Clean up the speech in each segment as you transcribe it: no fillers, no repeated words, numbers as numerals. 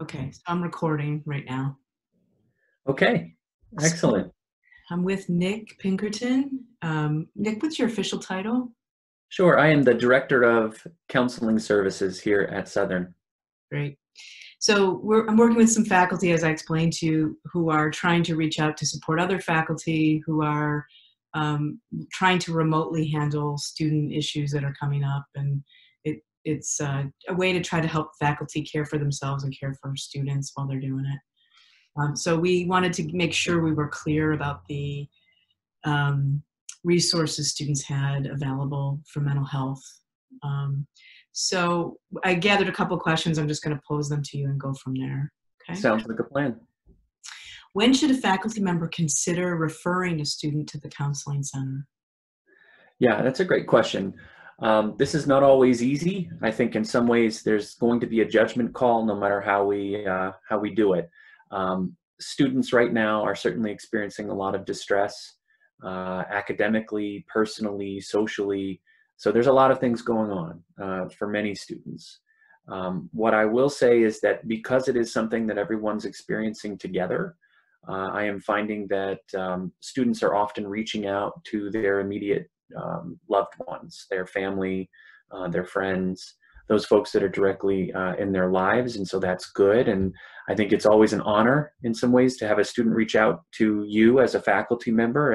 Okay, so I'm recording right now. Okay, excellent. So I'm with Nick Pinkerton. Nick, what's your official title? Sure, I am the Director of Counseling Services here at Southern. Great. So I'm working with some faculty, as I explained to you, who are trying to reach out to support other faculty who are trying to remotely handle student issues that are coming up. And it's a way to try to help faculty care for themselves and care for students while they're doing it. So we wanted to make sure we were clear about the resources students had available for mental health. So I gathered a couple of questions. I'm just going to pose them to you and go from there. Okay. Sounds like a plan. When should a faculty member consider referring a student to the counseling center? Yeah, that's a great question. This is not always easy. I think in some ways there's going to be a judgment call no matter how we do it. Students right now are certainly experiencing a lot of distress, academically, personally, socially. So there's a lot of things going on for many students. What I will say is that because it is something that everyone's experiencing together, I am finding that students are often reaching out to their immediate loved ones, their family, their friends, those folks that are directly in their lives. And so that's good. And I think it's always an honor in some ways to have a student reach out to you as a faculty member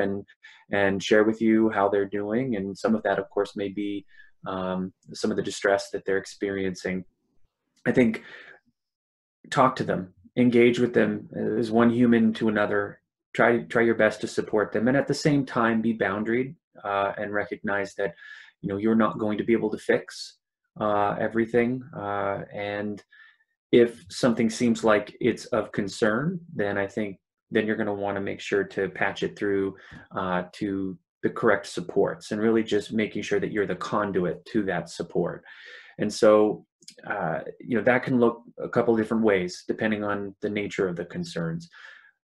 and share with you how they're doing. And some of that, of course, may be some of the distress that they're experiencing. I think talk to them, engage with them as one human to another, try your best to support them. And at the same time, be boundaried and recognize that, you're not going to be able to fix everything. And if something seems like it's of concern, then I think then you're going to want to make sure to patch it through to the correct supports and really just making sure that you're the conduit to that support. And so, that can look a couple different ways depending on the nature of the concerns.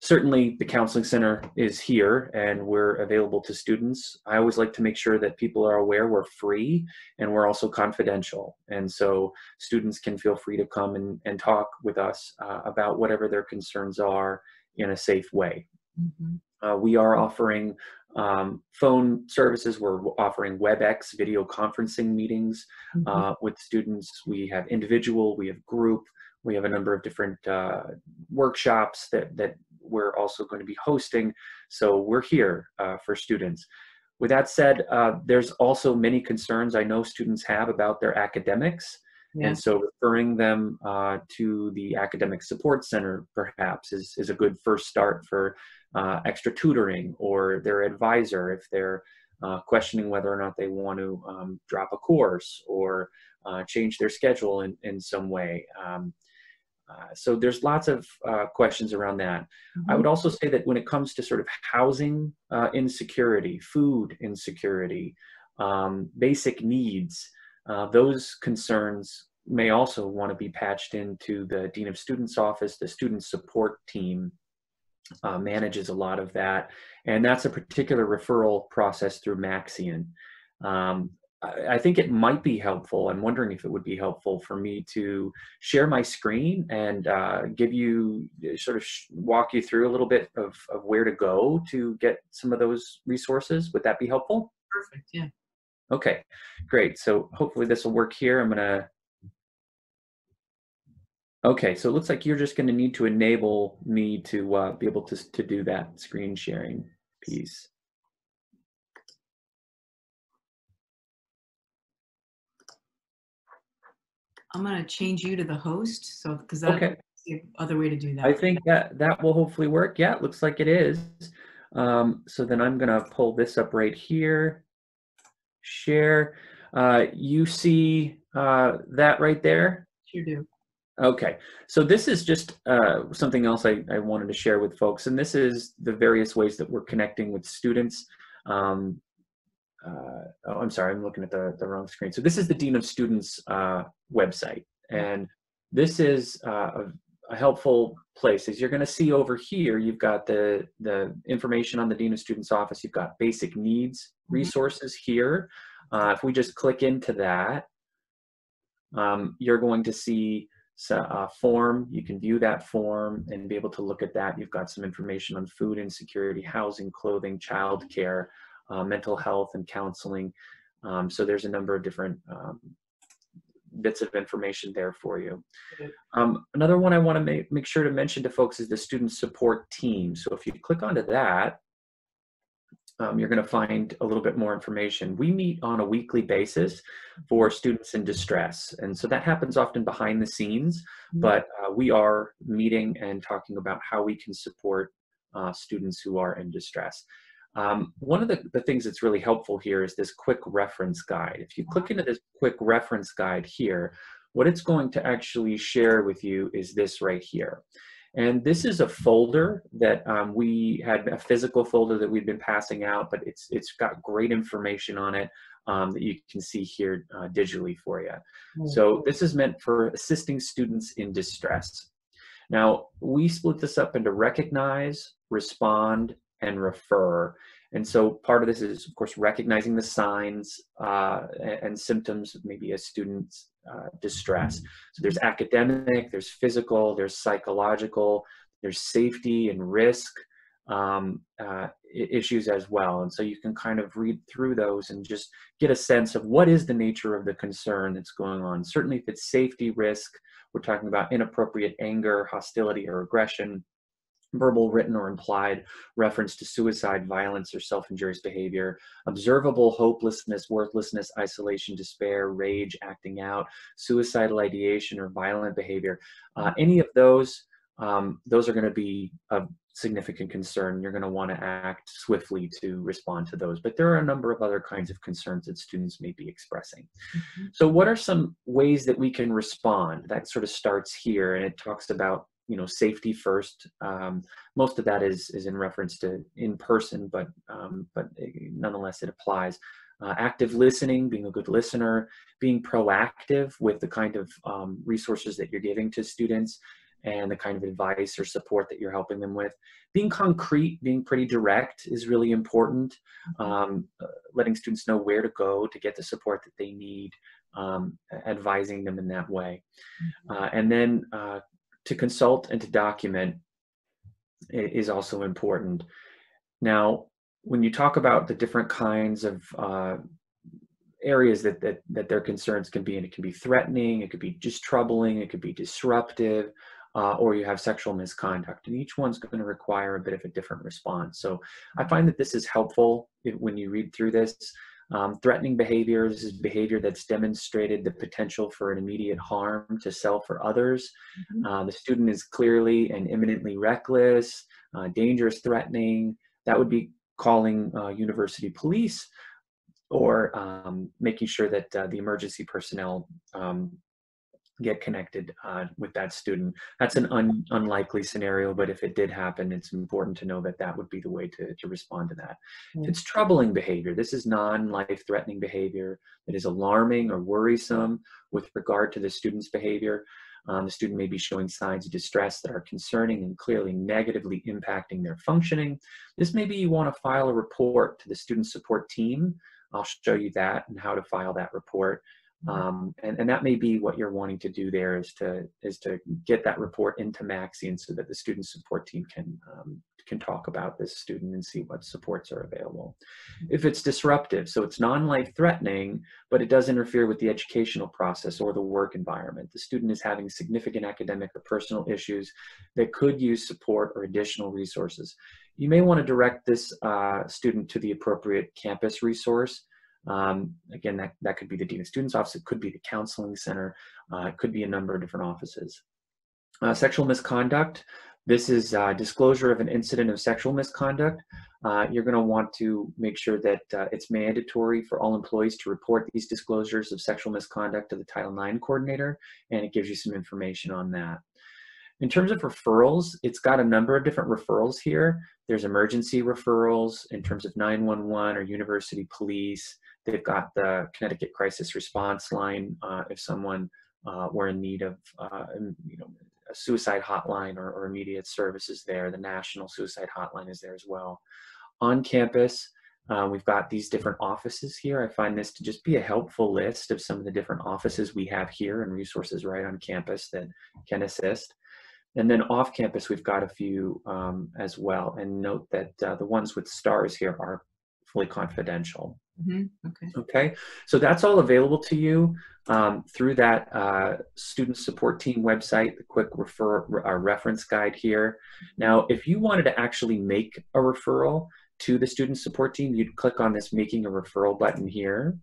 Certainly, the counseling center is here and we're available to students. I always like to make sure that people are aware we're free and we're also confidential. And so students can feel free to come and talk with us about whatever their concerns are in a safe way. Mm-hmm. We are offering phone services. We're offering WebEx video conferencing meetings with students. We have individual, we have group, we have a number of different workshops that we're also going to be hosting. So we're here for students. With that said, there's also many concerns I know students have about their academics. Yeah. And so referring them to the Academic Support Center perhaps is a good first start for extra tutoring or their advisor if they're questioning whether or not they want to drop a course or change their schedule in some way. So there's lots of questions around that. Mm-hmm. I would also say that when it comes to sort of housing insecurity, food insecurity, basic needs, those concerns may also want to be patched into the Dean of Students office. The student support team manages a lot of that. And that's a particular referral process through Maxian. I think it might be helpful. I'm wondering if it would be helpful for me to share my screen and give you walk you through a little bit of where to go to get some of those resources. Would that be helpful? Perfect. Yeah. Okay, great. So hopefully this will work here. Okay, so it looks like you're just going to need to enable me to be able to do that screen sharing piece. I'm going to change you to the host, so because that's okay. the other way to do that. I think that will hopefully work. Yeah, it looks like it is. So then I'm going to pull this up right here. Share. You see that right there? Sure do. Okay, so this is just something else I wanted to share with folks, and this is the various ways that we're connecting with students. Oh, I'm sorry, I'm looking at the wrong screen. So this is the Dean of Students website, and this is a helpful place. As you're going to see over here, you've got the information on the Dean of Students office. You've got basic needs resources here. If we just click into that, you're going to see form. You can view that form and be able to look at that. You've got some information on food insecurity, housing, clothing, childcare, mental health, and counseling. So there's a number of different bits of information there for you. Another one I want to make sure to mention to folks is the student support team. So if you click onto that, you're going to find a little bit more information. We meet on a weekly basis for students in distress. And so that happens often behind the scenes, but we are meeting and talking about how we can support students who are in distress. One of the things that's really helpful here is this quick reference guide. If you click into this quick reference guide here, what it's going to actually share with you is this right here. And this is a folder that we had a physical folder that we've been passing out, but it's got great information on it that you can see here digitally for you. So this is meant for assisting students in distress. Now, we split this up into recognize, respond, and refer. And so part of this is, of course, recognizing the signs and symptoms of maybe a student's distress. So there's academic, there's physical, there's psychological, there's safety and risk issues as well. And so you can kind of read through those and just get a sense of what is the nature of the concern that's going on. Certainly if it's safety risk, we're talking about inappropriate anger, hostility, or aggression, verbal, written, or implied reference to suicide, violence, or self-injurious behavior, observable hopelessness, worthlessness, isolation, despair, rage, acting out, suicidal ideation, or violent behavior. Any of those are going to be of significant concern. You're going to want to act swiftly to respond to those. But there are a number of other kinds of concerns that students may be expressing. So what are some ways that we can respond? That sort of starts here, and it talks about safety first. Most of that is in reference to in person, but nonetheless it applies. Active listening, being a good listener, being proactive with the kind of resources that you're giving to students and the kind of advice or support that you're helping them with. Being concrete, being pretty direct is really important. Letting students know where to go to get the support that they need, advising them in that way. And then to consult and to document is also important. Now, when you talk about the different kinds of areas that their concerns can be, and it can be threatening, it could be just troubling, it could be disruptive, or you have sexual misconduct, and each one's going to require a bit of a different response. So I find that this is helpful when you read through this. Threatening behavior, this is behavior that's demonstrated the potential for an immediate harm to self or others. The student is clearly and imminently reckless, dangerous, threatening. That would be calling university police or making sure that the emergency personnel get connected with that student. That's an unlikely scenario, but if it did happen, it's important to know that that would be the way to respond to that. If it's troubling behavior, this is non-life-threatening behavior that is alarming or worrisome with regard to the student's behavior. The student may be showing signs of distress that are concerning and clearly negatively impacting their functioning. This may be you want to file a report to the student support team. I'll show you that and how to file that report. And that may be what you're wanting to do there is to get that report into Maxian so that the student support team can talk about this student and see what supports are available. If it's disruptive, so it's non-life threatening, but it does interfere with the educational process or the work environment. The student is having significant academic or personal issues that could use support or additional resources. You may want to direct this student to the appropriate campus resource. Again, that could be the Dean of Students Office, it could be the Counseling Center, it could be a number of different offices. Sexual misconduct, this is disclosure of an incident of sexual misconduct. You're going to want to make sure that it's mandatory for all employees to report these disclosures of sexual misconduct to the Title IX coordinator, and it gives you some information on that. In terms of referrals, it's got a number of different referrals here. There's emergency referrals in terms of 911 or university police. They've got the Connecticut Crisis Response Line if someone were in need of a suicide hotline or immediate services there. The National Suicide Hotline is there as well. On campus, We've got these different offices here. I find this to just be a helpful list of some of the different offices we have here and resources right on campus that can assist. And then off campus, we've got a few as well. And note that the ones with stars here are fully confidential. Okay. Okay, so that's all available to you through that student support team website, the quick reference guide here. Now, if you wanted to actually make a referral to the student support team, you'd click on this making a referral button here.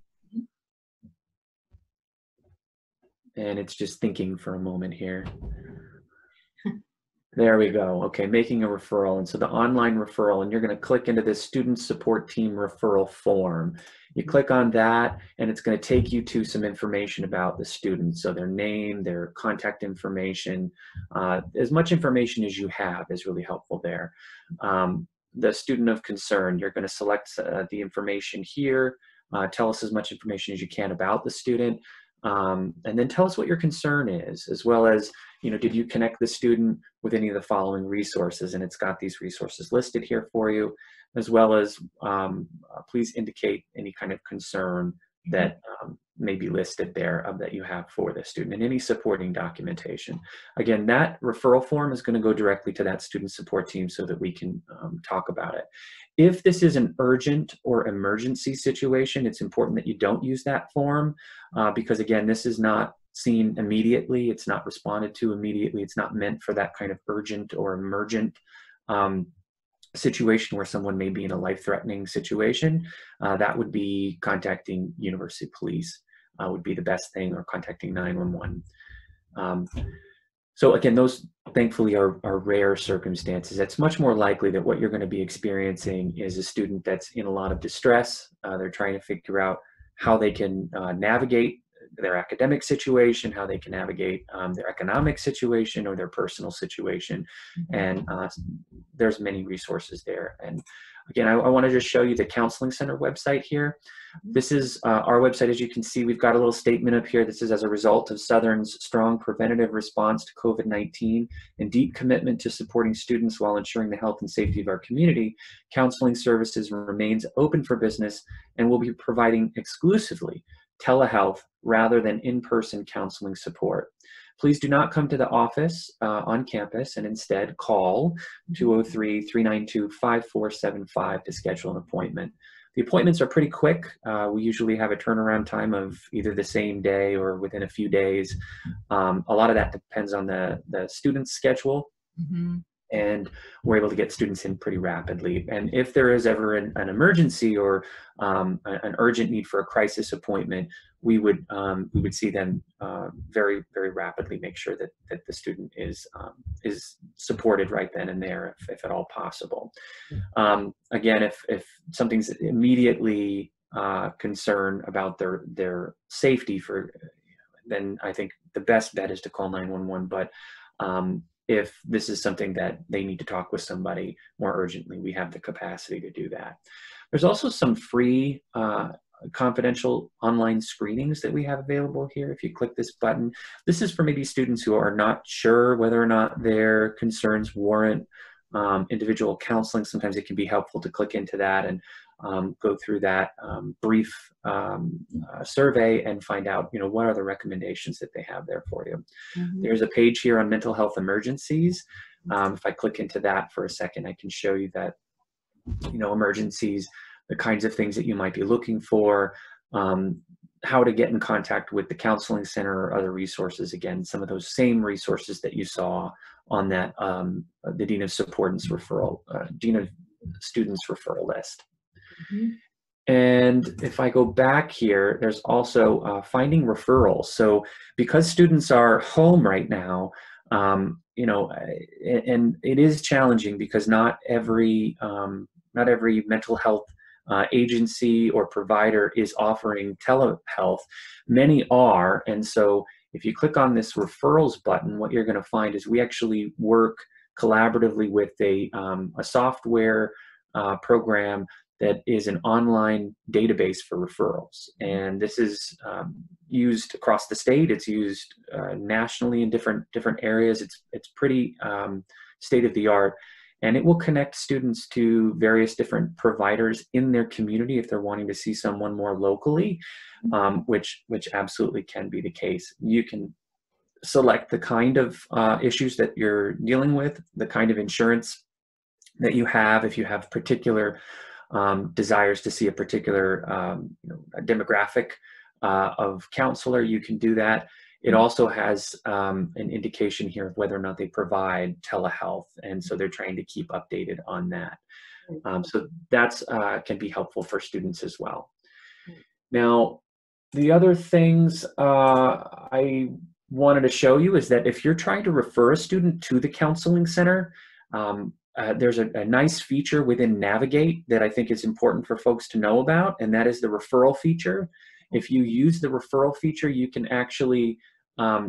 And it's just thinking for a moment here. There we go. Okay, making a referral. And so the online referral, and you're going to click into this student support team referral form. You click on that, and it's going to take you to some information about the student. So their name, their contact information, as much information as you have is really helpful there. The student of concern, you're going to select the information here. Tell us as much information as you can about the student. And then tell us what your concern is, as well as, did you connect the student with any of the following resources? And it's got these resources listed here for you, as well as please indicate any kind of concern that may be listed there that you have for the student, and any supporting documentation. Again, that referral form is going to go directly to that student support team so that we can talk about it. If this is an urgent or emergency situation, it's important that you don't use that form because, again, this is not seen immediately. It's not responded to immediately. It's not meant for that kind of urgent or emergent situation where someone may be in a life-threatening situation. That would be contacting university police would be the best thing, or contacting 911. So again, those thankfully are rare circumstances. It's much more likely that what you're going to be experiencing is a student that's in a lot of distress. They're trying to figure out how they can navigate their academic situation, how they can navigate their economic situation or their personal situation. And there's many resources there. And again, I want to just show you the Counseling Center website here. This is our website. As you can see, we've got a little statement up here. This is as a result of Southern's strong preventative response to COVID-19 and deep commitment to supporting students while ensuring the health and safety of our community. Counseling Services remains open for business and will be providing exclusively telehealth rather than in-person counseling support. Please do not come to the office on campus, and instead call 203-392-5475 to schedule an appointment. The appointments are pretty quick. We usually have a turnaround time of either the same day or within a few days. A lot of that depends on the student's schedule. And we're able to get students in pretty rapidly. And if there is ever an emergency or an urgent need for a crisis appointment, we would see them very, very rapidly, make sure that the student is supported right then and there, if at all possible. Again, if something's immediately concerned about their safety, then I think the best bet is to call 911. But if this is something that they need to talk with somebody more urgently, we have the capacity to do that. There's also some free confidential online screenings that we have available here. If you click this button, this is for maybe students who are not sure whether or not their concerns warrant individual counseling. Sometimes it can be helpful to click into that and go through that brief survey and find out, what are the recommendations that they have there for you. There's a page here on mental health emergencies. If I click into that for a second, I can show you that, emergencies, the kinds of things that you might be looking for, how to get in contact with the Counseling Center or other resources. Again, some of those same resources that you saw on that the Dean of Students referral list. And if I go back here, there's also finding referrals. So because students are home right now, and it is challenging because not every mental health agency or provider is offering telehealth. Many are, and so if you click on this referrals button, what you're going to find is we actually work collaboratively with a software program that is an online database for referrals. And this is used across the state. It's used nationally in different areas. It's pretty state of the art. And it will connect students to various different providers in their community if they're wanting to see someone more locally, which absolutely can be the case. You can select the kind of issues that you're dealing with, the kind of insurance that you have, if you have particular desires to see a particular a demographic of counselor, you can do that. It also has an indication here of whether or not they provide telehealth, and so they're trying to keep updated on that. So that's can be helpful for students as well. Now, the other things I wanted to show you is that if you're trying to refer a student to the counseling center, there's a nice feature within Navigate that I think is important for folks to know about, and that is the referral feature. If you use the referral feature, you can actually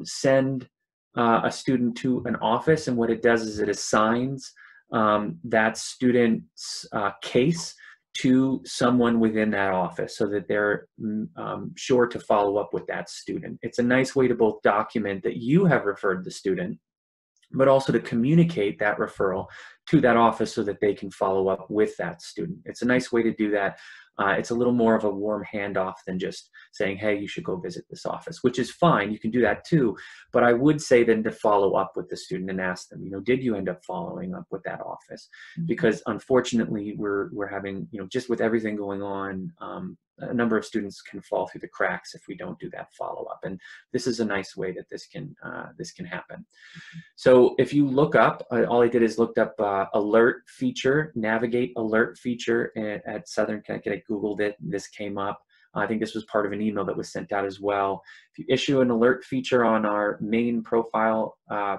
send a student to an office, and what it does is it assigns that student's case to someone within that office so that they're sure to follow up with that student. It's a nice way to both document that you have referred the student, but also to communicate that referral to that office so that they can follow up with that student. It's a nice way to do that. It's a little more of a warm handoff than just saying, hey, you should go visit this office, which is fine. You can do that too. But I would say then to follow up with the student and ask them, did you end up following up with that office? Because unfortunately, we're having, just with everything going on, a number of students can fall through the cracks if we don't do that follow-up. And this is a nice way that this can happen. So if you look up, all I did is looked up alert feature, Navigate alert feature at Southern Connecticut. I Googled it, and this came up. I think this was part of an email that was sent out as well. If you issue an alert feature on our main profile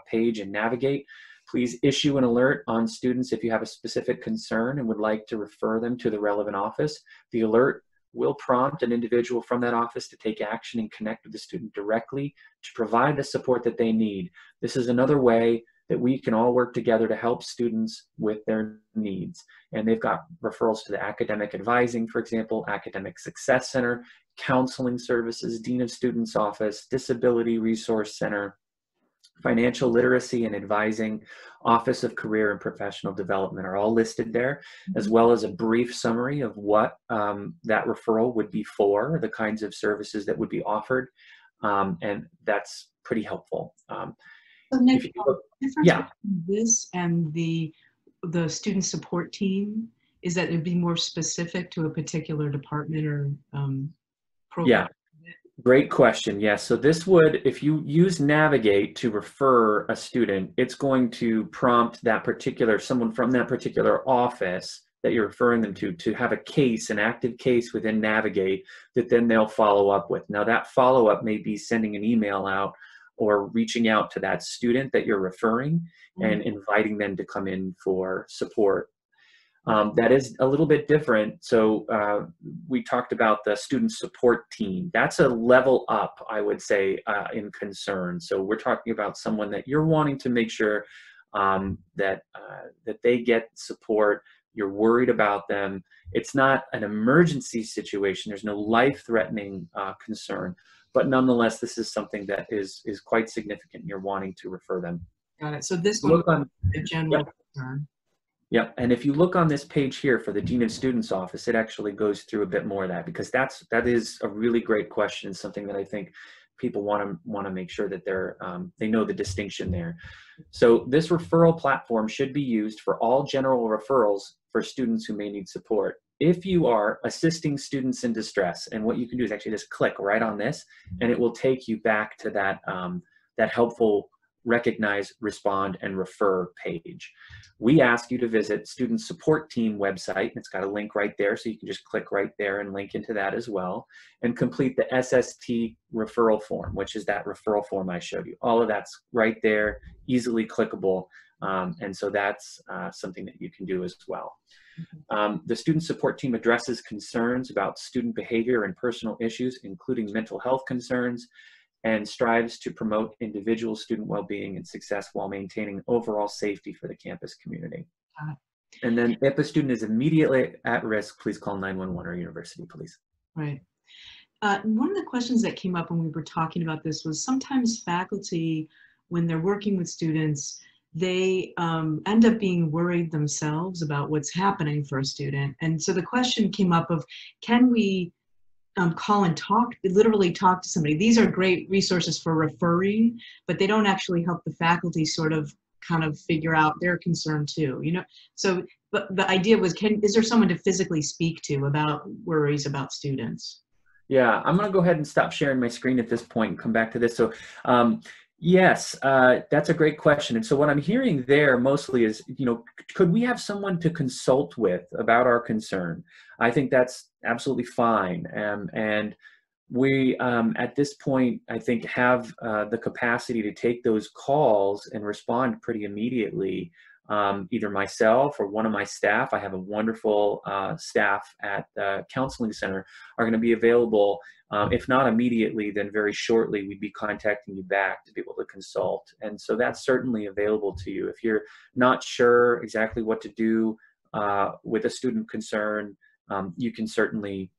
page in Navigate, please issue an alert on students if you have a specific concern and would like to refer them to the relevant office. The alert will prompt an individual from that office to take action and connect with the student directly to provide the support that they need. This is another way that we can all work together to help students with their needs. And they've got referrals to the academic advising, for example, academic success center, counseling services, dean of students office, disability resource center, financial literacy and advising, Office of Career and Professional Development are all listed there, as well as a brief summary of what that referral would be for, the kinds of services that would be offered, and that's pretty helpful. So Nick, the difference between this and the student support team is that it'd be more specific to a particular department or program? Yeah. Great question. Yes. So this would, if you use Navigate to refer a student, it's going to prompt that particular, someone from that particular office that you're referring them to have a case, an active case within Navigate that then they'll follow up with. Now that follow-up may be sending an email out or reaching out to that student that you're referring and inviting them to come in for support. That is a little bit different. So we talked about the student support team. That's a level up, I would say, in concern. So we're talking about someone that you're wanting to make sure that they get support. You're worried about them. It's not an emergency situation. There's no life-threatening concern. But nonetheless, this is something that is quite significant. You're wanting to refer them. Got it. So this one is a general concern. Yep, and if you look on this page here for the Dean of Students Office, it actually goes through a bit more of that, because that is a really great question, something that I think people want to make sure that they know the distinction there. So this referral platform should be used for all general referrals for students who may need support. If you are assisting students in distress, and what you can do is actually just click right on this, and it will take you back to that that helpful recognize, respond, and refer page. We ask you to visit Student Support Team website. It's got a link right there, so you can just click right there and link into that as well, and complete the SST referral form, which is that referral form I showed you. All of that's right there, easily clickable, and so that's something that you can do as well. The Student Support Team addresses concerns about student behavior and personal issues, including mental health concerns, and strives to promote individual student well-being and success while maintaining overall safety for the campus community. And then if a student is immediately at risk, please call 911 or University Police. Right. One of the questions that came up when we were talking about this was sometimes faculty, when they're working with students, they end up being worried themselves about what's happening for a student. And so the question came up of, can we call and talk, literally talk to somebody? These are great resources for referring, but they don't actually help the faculty sort of kind of figure out their concern too, you know? So but the idea was, is there someone to physically speak to about worries about students? Yeah, I'm going to go ahead and stop sharing my screen at this point and come back to this. So, yes, that's a great question. And so what I'm hearing there mostly is, could we have someone to consult with about our concern? I think that's absolutely fine. And we, at this point, I think have the capacity to take those calls and respond pretty immediately. Either myself or one of my staff, I have a wonderful staff at the counseling center, are going to be available. If not immediately, then very shortly we'd be contacting you back to be able to consult. And so that's certainly available to you. If you're not sure exactly what to do with a student concern, you can certainly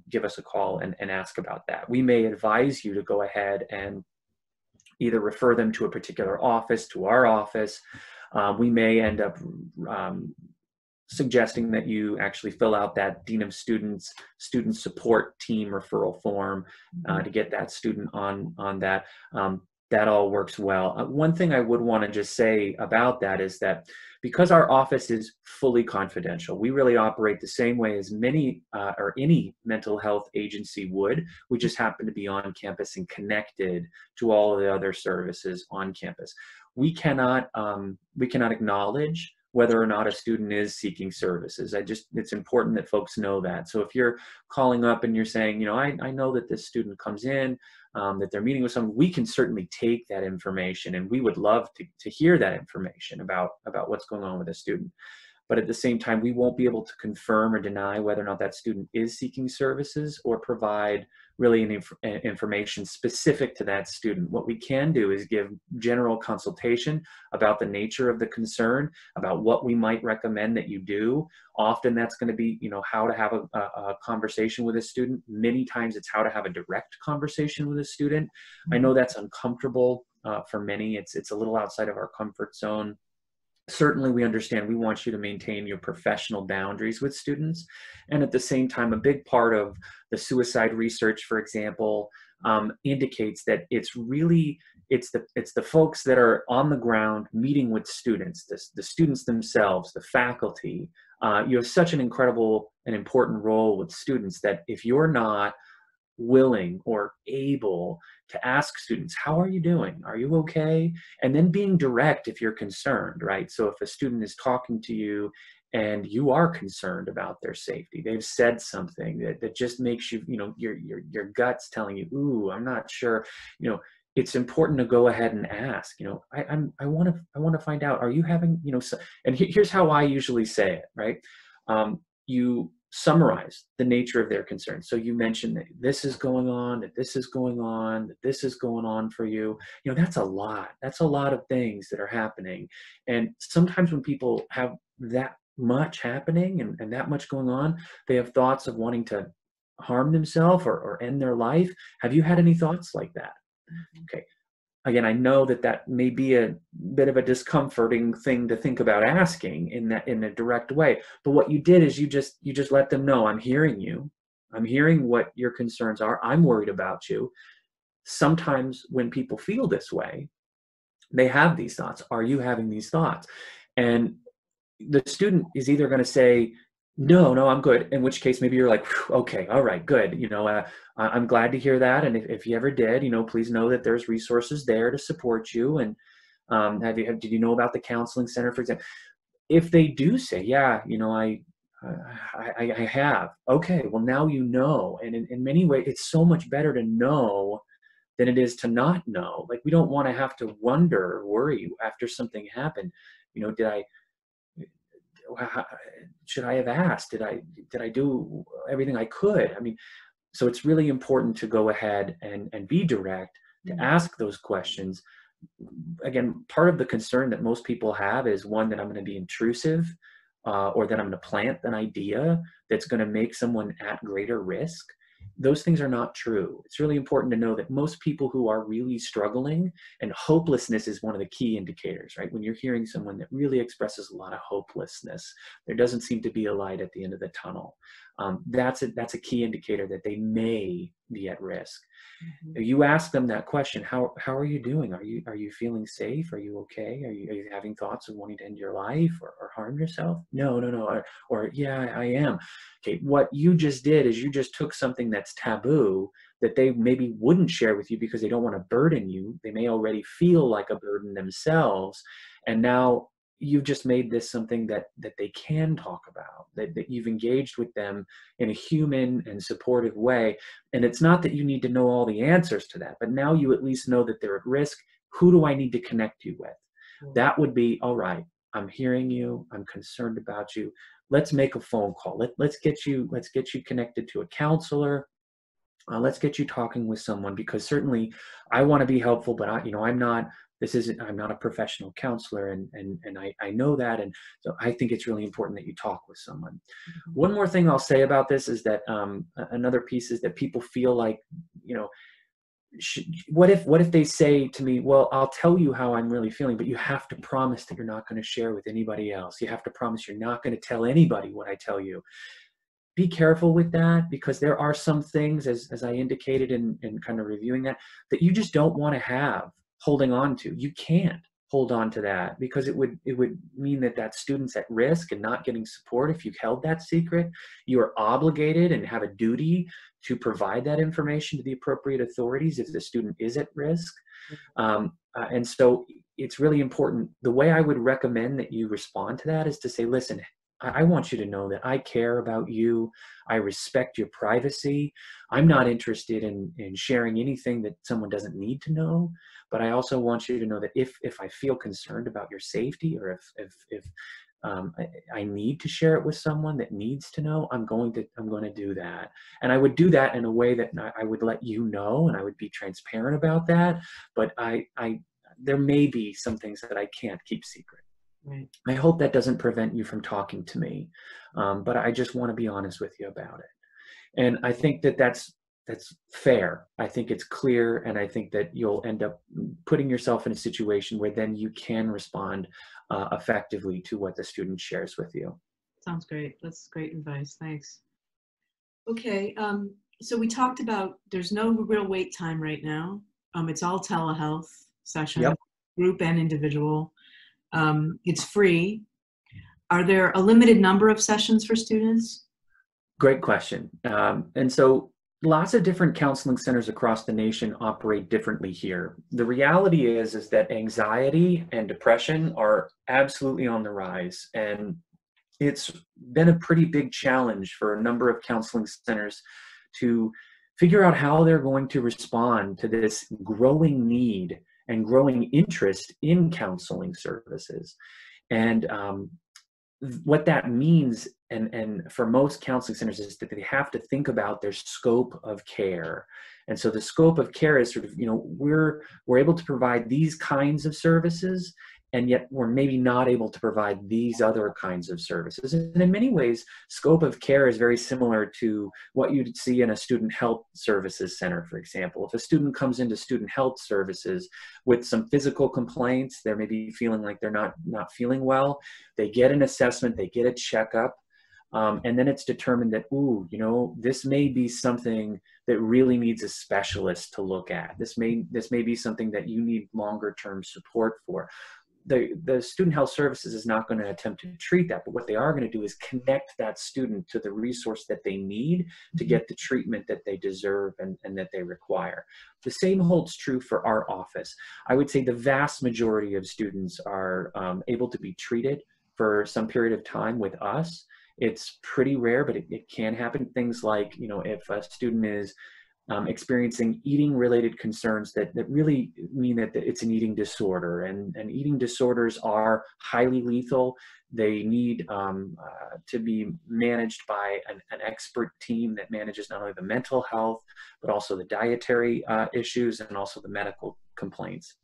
give us a call and ask about that. We may advise you to go ahead and either refer them to a particular office, to our office. We may end up suggesting that you actually fill out that Dean of Student Support Team referral form to get that student on that. That all works well. One thing I would want to just say about that is that because our office is fully confidential, we really operate the same way as many or any mental health agency would. We just happen to be on campus and connected to all of the other services on campus. We cannot acknowledge whether or not a student is seeking services. It's important that folks know that. So if you're calling up and you're saying, I know that this student comes in, that they're meeting with someone, we can certainly take that information, and we would love to hear that information about what's going on with a student. But at the same time, we won't be able to confirm or deny whether or not that student is seeking services or provide really any information specific to that student. What we can do is give general consultation about the nature of the concern, about what we might recommend that you do. Often that's going to be, how to have a conversation with a student. Many times it's how to have a direct conversation with a student. I know that's uncomfortable for many. It's a little outside of our comfort zone. Certainly, we understand we want you to maintain your professional boundaries with students. And at the same time, a big part of the suicide research, for example, indicates that it's the folks that are on the ground meeting with students, the students themselves, the faculty. You have such an incredible and important role with students that if you're not willing or able to ask students, how are you doing? Are you okay? And then being direct if you're concerned, right? So if a student is talking to you and you are concerned about their safety, they've said something that just makes you, your gut's telling you, ooh, I'm not sure, it's important to go ahead and ask, I want to find out, are you having, and here's how I usually say it, right? You summarize the nature of their concern. So you mentioned that this is going on, that this is going on, that this is going on for you. That's a lot. That's a lot of things that are happening. And sometimes when people have that much happening and that much going on, they have thoughts of wanting to harm themselves or end their life. Have you had any thoughts like that? Okay. Again, I know that may be a bit of a discomforting thing to think about asking in a direct way. But what you did is you just let them know, I'm hearing you. I'm hearing what your concerns are. I'm worried about you. Sometimes when people feel this way, they have these thoughts. Are you having these thoughts? And the student is either going to say, no, I'm good. In which case, maybe you're like, okay, all right, good. I'm glad to hear that. And if you ever did, please know that there's resources there to support you. And did you know about the counseling center, for example? If they do say, yeah, I have. Okay, well, now you know. And in many ways, it's so much better to know than it is to not know. Like, we don't want to have to wonder or worry after something happened. Should I have asked? Did I do everything I could? I mean, so it's really important to go ahead and be direct, to ask those questions. Again, part of the concern that most people have is one, that I'm going to be intrusive, or that I'm going to plant an idea that's going to make someone at greater risk. those things are not true. It's really important to know that most people who are really struggling, and hopelessness is one of the key indicators, right? When you're hearing someone that really expresses a lot of hopelessness, there doesn't seem to be a light at the end of the tunnel. That's a key indicator that they may be at risk. Mm-hmm. You ask them that question, how are you doing? Are you feeling safe? Are you okay? Are you having thoughts of wanting to end your life or harm yourself? No. Or yeah, I am. Okay, what you just did is you just took something that's taboo that they maybe wouldn't share with you because they don't want to burden you. They may already feel like a burden themselves. And now you've just made this something that they can talk about, that you've engaged with them in a human and supportive way. And it's not that you need to know all the answers to that, but now you at least know that they're at risk. Who do I need to connect you with? That would be, all right, I'm hearing you. I'm concerned about you. Let's make a phone call. Let's get you connected to a counselor. Let's get you talking with someone, because certainly I want to be helpful, but I'm not a professional counselor, and I know that. And so I think it's really important that you talk with someone. Mm-hmm. One more thing I'll say about this is that another piece is that people feel like, what if they say to me, well, I'll tell you how I'm really feeling, but you have to promise that you're not going to share with anybody else. You have to promise you're not going to tell anybody what I tell you. Be careful with that, because there are some things, as I indicated in kind of reviewing that you just don't want to have holding on to. You can't hold on to that, because it would mean that student's at risk and not getting support. If you've held that secret, you are obligated and have a duty to provide that information to the appropriate authorities if the student is at risk. And so it's really important. The way I would recommend that you respond to that is to say, listen, I want you to know that I care about you. I respect your privacy. I'm not interested in sharing anything that someone doesn't need to know. But I also want you to know that if I feel concerned about your safety, or if I need to share it with someone that needs to know, I'm going to do that. And I would do that in a way that I would let you know, and I would be transparent about that. But there may be some things that I can't keep secret. Right. I hope that doesn't prevent you from talking to me, but I just want to be honest with you about it. And I think that's fair. I think it's clear, and I think that you'll end up putting yourself in a situation where then you can respond effectively to what the student shares with you. Sounds great. That's great advice. Thanks. Okay, so we talked about there's no real wait time right now. It's all telehealth sessions, Yep. Group and individual. It's free. Are there a limited number of sessions for students? Great question. And so lots of different counseling centers across the nation operate differently here. The reality is that anxiety and depression are absolutely on the rise. And it's been a pretty big challenge for a number of counseling centers to figure out how they're going to respond to this growing need and growing interest in counseling services. And what that means, and for most counseling centers, is that they have to think about their scope of care. And so the scope of care is sort of, we're able to provide these kinds of services, and yet we're maybe not able to provide these other kinds of services. And in many ways, scope of care is very similar to what you'd see in a student health services center, for example. If a student comes into student health services with some physical complaints, they're maybe feeling like they're not feeling well, they get an assessment, they get a checkup, and then it's determined that, this may be something that really needs a specialist to look at. This may be something that you need longer term support for. The student health services is not going to attempt to treat that, but what they are going to do is connect that student to the resource that they need to get the treatment that they deserve and that they require. The same holds true for our office. I would say the vast majority of students are able to be treated for some period of time with us. It's pretty rare, but it can happen. Things like, if a student is experiencing eating-related concerns that really mean that it's an eating disorder, and eating disorders are highly lethal. They need to be managed by an expert team that manages not only the mental health, but also the dietary issues and also the medical complaints.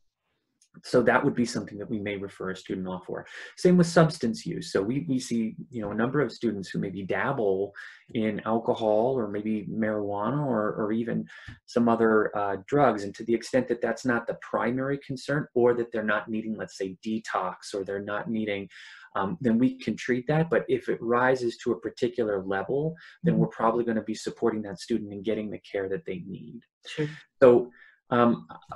So that would be something that we may refer a student off for. Same with substance use. So we see, you know, a number of students who maybe dabble in alcohol or maybe marijuana or even some other drugs. And to the extent that that's not the primary concern, or that they're not needing, let's say, detox, or they're not needing, then we can treat that. But if it rises to a particular level, then we're probably going to be supporting that student and getting the care that they need. Sure. So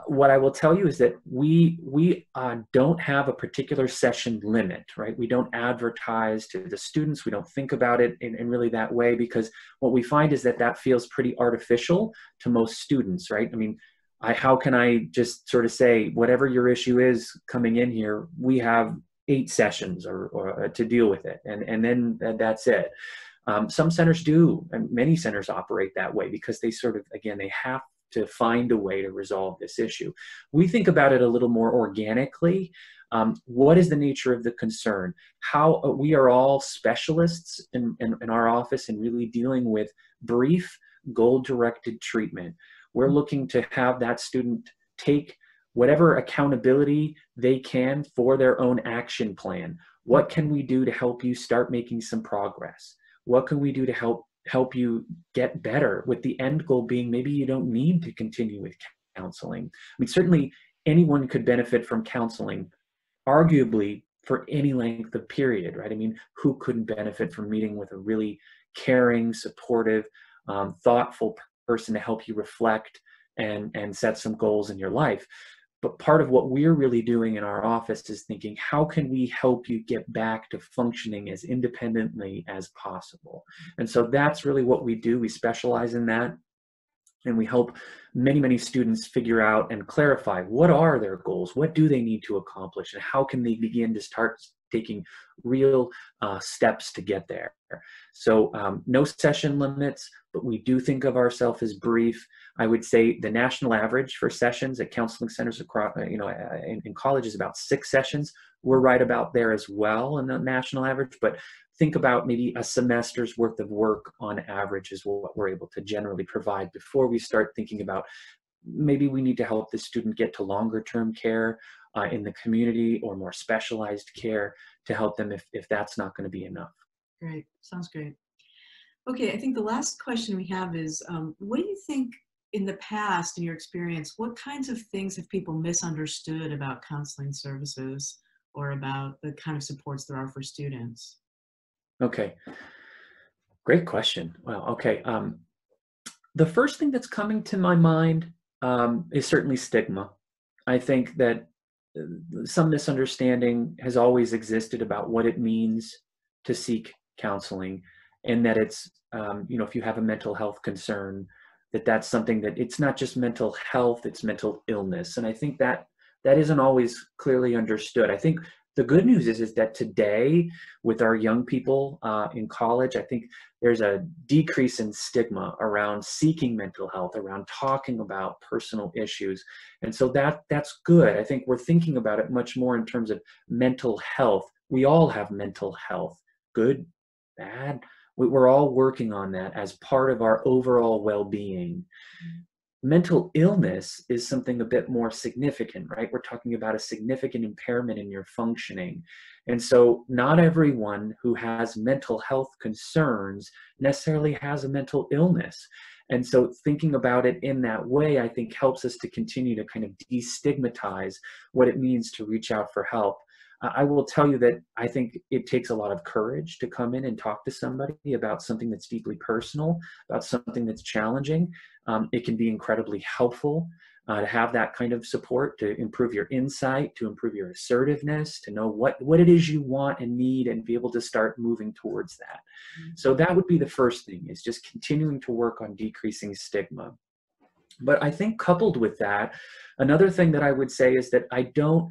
what I will tell you is that we don't have a particular session limit, right? We don't advertise to the students. We don't think about it in really that way, because what we find is that that feels pretty artificial to most students, right? I mean, how can I just sort of say, whatever your issue is coming in here, we have 8 sessions or to deal with it, and then that's it. Some centers do, and many centers operate that way, because they sort of, again, they have to find a way to resolve this issue. We think about it a little more organically. What is the nature of the concern? How we are all specialists in our office in really dealing with brief, goal-directed treatment. We're looking to have that student take whatever accountability they can for their own action plan. What can we do to help you start making some progress? What can we do to help you get better, with the end goal being maybe you don't need to continue with counseling. I mean, certainly anyone could benefit from counseling, arguably for any length of period, right? I mean, who couldn't benefit from meeting with a really caring, supportive, thoughtful person to help you reflect and set some goals in your life? But part of what we're really doing in our office is thinking, how can we help you get back to functioning as independently as possible? And so that's really what we do. We specialize in that. And we help many, many students figure out and clarify, what are their goals? What do they need to accomplish? And how can they begin to start taking real steps to get there? So no session limits, but we do think of ourselves as brief. I would say the national average for sessions at counseling centers across, in college is about 6 sessions. We're right about there as well in the national average, but think about maybe a semester's worth of work on average is what we're able to generally provide before we start thinking about maybe we need to help the student get to longer term care in the community, or more specialized care to help them if that's not going to be enough. Great. Sounds great. Okay, I think the last question we have is, what do you think in the past, in your experience, what kinds of things have people misunderstood about counseling services or about the kind of supports there are for students? Okay, great question. Wow, okay. The first thing that's coming to my mind is certainly stigma. I think that some misunderstanding has always existed about what it means to seek counseling, and that it's, if you have a mental health concern, that's something that it's not just mental health, it's mental illness. And I think that isn't always clearly understood. I think the good news is that today, with our young people in college, I think there's a decrease in stigma around seeking mental health, around talking about personal issues. And so that's good. I think we're thinking about it much more in terms of mental health. We all have mental health, good, bad. We're all working on that as part of our overall well-being. Mental illness is something a bit more significant, right? We're talking about a significant impairment in your functioning. And so not everyone who has mental health concerns necessarily has a mental illness. And so thinking about it in that way, I think, helps us to continue to kind of destigmatize what it means to reach out for help. I will tell you that I think it takes a lot of courage to come in and talk to somebody about something that's deeply personal, about something that's challenging. It can be incredibly helpful to have that kind of support, to improve your insight, to improve your assertiveness, to know what it is you want and need, and be able to start moving towards that. So that would be the first thing, is just continuing to work on decreasing stigma. But I think coupled with that, another thing that I would say is that I don't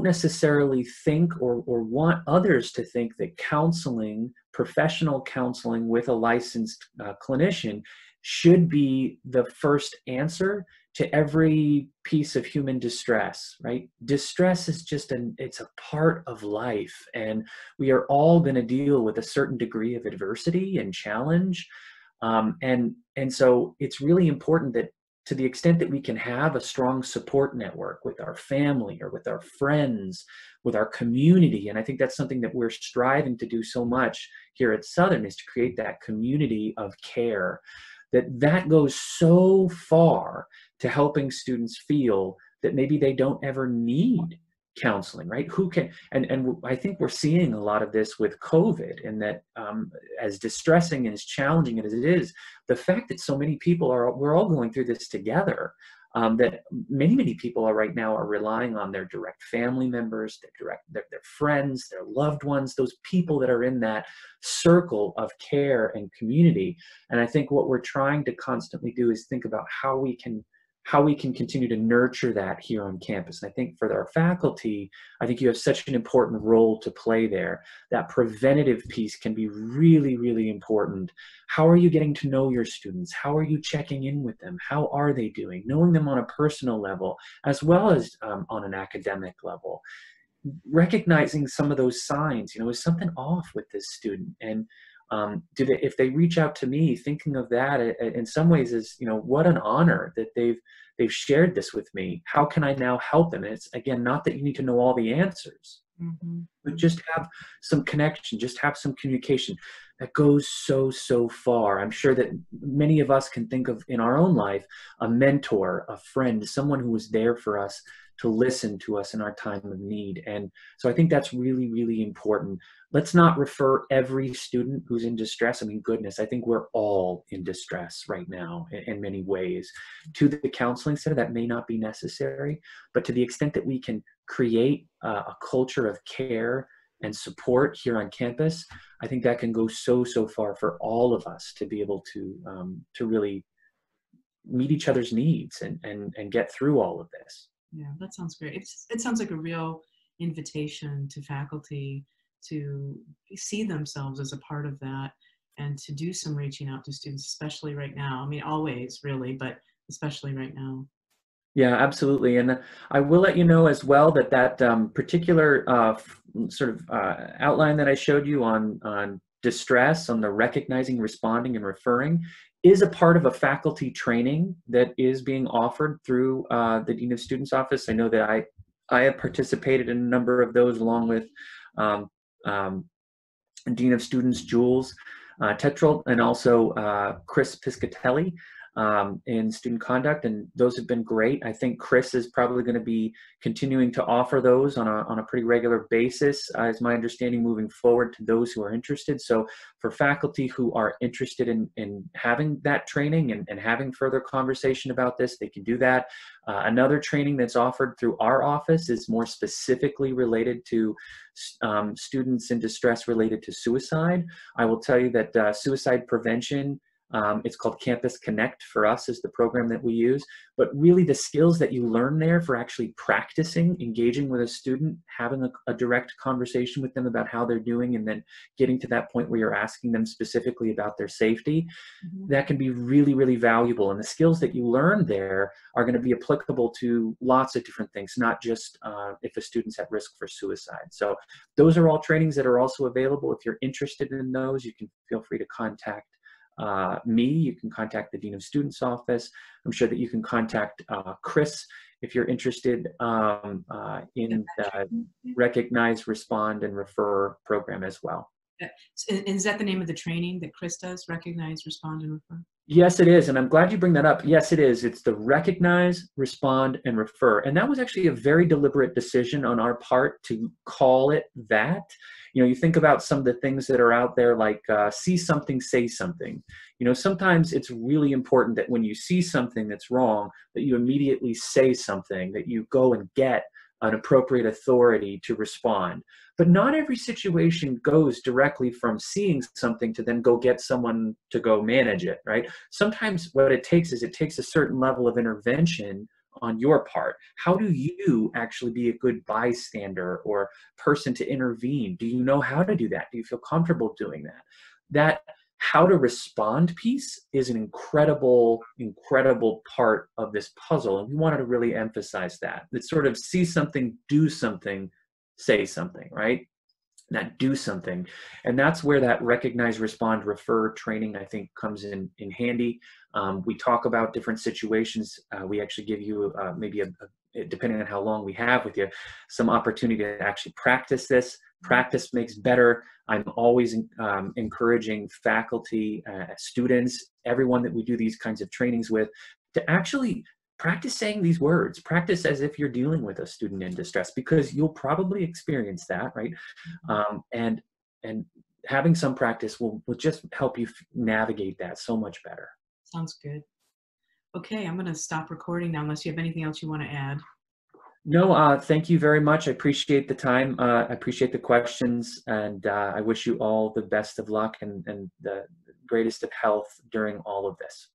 necessarily think or want others to think that counseling, professional counseling with a licensed clinician, should be the first answer to every piece of human distress, right? Distress is just it's a part of life, and we are all going to deal with a certain degree of adversity and challenge. And so it's really important that to the extent that we can have a strong support network with our family or with our friends, with our community, and I think that's something that we're striving to do so much here at Southern, is to create that community of care, that goes so far to helping students feel that maybe they don't ever need counseling, right? Who can, and I think we're seeing a lot of this with COVID, and that as distressing and as challenging as it is, the fact that so many people we're all going through this together, that many people are right now are relying on their direct family members, their friends, their loved ones, those people that are in that circle of care and community. And I think what we're trying to constantly do is think about how we can continue to nurture that here on campus. And I think for our faculty, I think you have such an important role to play there. That preventative piece can be really, really important. How are you getting to know your students? How are you checking in with them? How are they doing? Knowing them on a personal level, as well as on an academic level. Recognizing some of those signs, is something off with this student? And if they reach out to me, thinking of that in some ways is, what an honor that they've shared this with me. How can I now help them? And it's, again, not that you need to know all the answers, but just have some connection, just have some communication that goes so far. I'm sure that many of us can think of in our own life a mentor, a friend, someone who was there for us to listen to us in our time of need. And so I think that's really, really important. Let's not refer every student who's in distress. I mean, goodness, I think we're all in distress right now in many ways. To the counseling center, that may not be necessary, but to the extent that we can create a culture of care and support here on campus, I think that can go so far for all of us to be able to really meet each other's needs and get through all of this. Yeah, that sounds great. It sounds like a real invitation to faculty to see themselves as a part of that and to do some reaching out to students, especially right now. I mean, always really, but especially right now. Yeah, absolutely. And I will let you know as well that particular sort of outline that I showed you on distress, on the recognizing, responding, and referring, is a part of a faculty training that is being offered through the Dean of Students Office. I know that I have participated in a number of those, along with Dean of Students Jules Tetrault, and also Chris Piscatelli in student conduct, and those have been great. I think Chris is probably going to be continuing to offer those on a pretty regular basis, is my understanding, moving forward, to those who are interested. So for faculty who are interested in having that training and having further conversation about this, they can do that. Another training that's offered through our office is more specifically related to students in distress related to suicide. I will tell you that suicide prevention, it's called Campus Connect for us, is the program that we use. But really the skills that you learn there for actually practicing, engaging with a student, having a direct conversation with them about how they're doing, and then getting to that point where you're asking them specifically about their safety, that can be really, really valuable. And the skills that you learn there are going to be applicable to lots of different things, not just if a student's at risk for suicide. So those are all trainings that are also available. If you're interested in those, you can feel free to contact me. You can contact the Dean of Students Office. I'm sure that you can contact Chris if you're interested in the Recognize, Respond, and Refer program as well. Is that the name of the training that Chris does? Recognize, Respond, and Refer? Yes, it is. And I'm glad you bring that up. Yes, it is. It's the Recognize, Respond, and Refer. And that was actually a very deliberate decision on our part to call it that. You think about some of the things that are out there, like see something, say something. Sometimes it's really important that when you see something that's wrong, that you immediately say something, that you go and get an appropriate authority to respond. But not every situation goes directly from seeing something to then go get someone to go manage it, right? Sometimes what it takes is a certain level of intervention on your part. How do you actually be a good bystander or person to intervene? Do you know how to do that? Do you feel comfortable doing that? That how to respond piece is an incredible part of this puzzle. And we wanted to really emphasize that. It's sort of see something, do something, say something, right? that do something. And that's where that recognize, respond, refer training, I think, comes in handy. We talk about different situations. We actually give you maybe depending on how long we have with you, some opportunity to actually practice this. Practice makes better. I'm always encouraging faculty, students, everyone that we do these kinds of trainings with, to actually practice saying these words. Practice as if you're dealing with a student in distress, because you'll probably experience that, right? And having some practice will just help you navigate that so much better. Sounds good. Okay, I'm going to stop recording now unless you have anything else you want to add. No, thank you very much. I appreciate the time. I appreciate the questions, and I wish you all the best of luck and the greatest of health during all of this.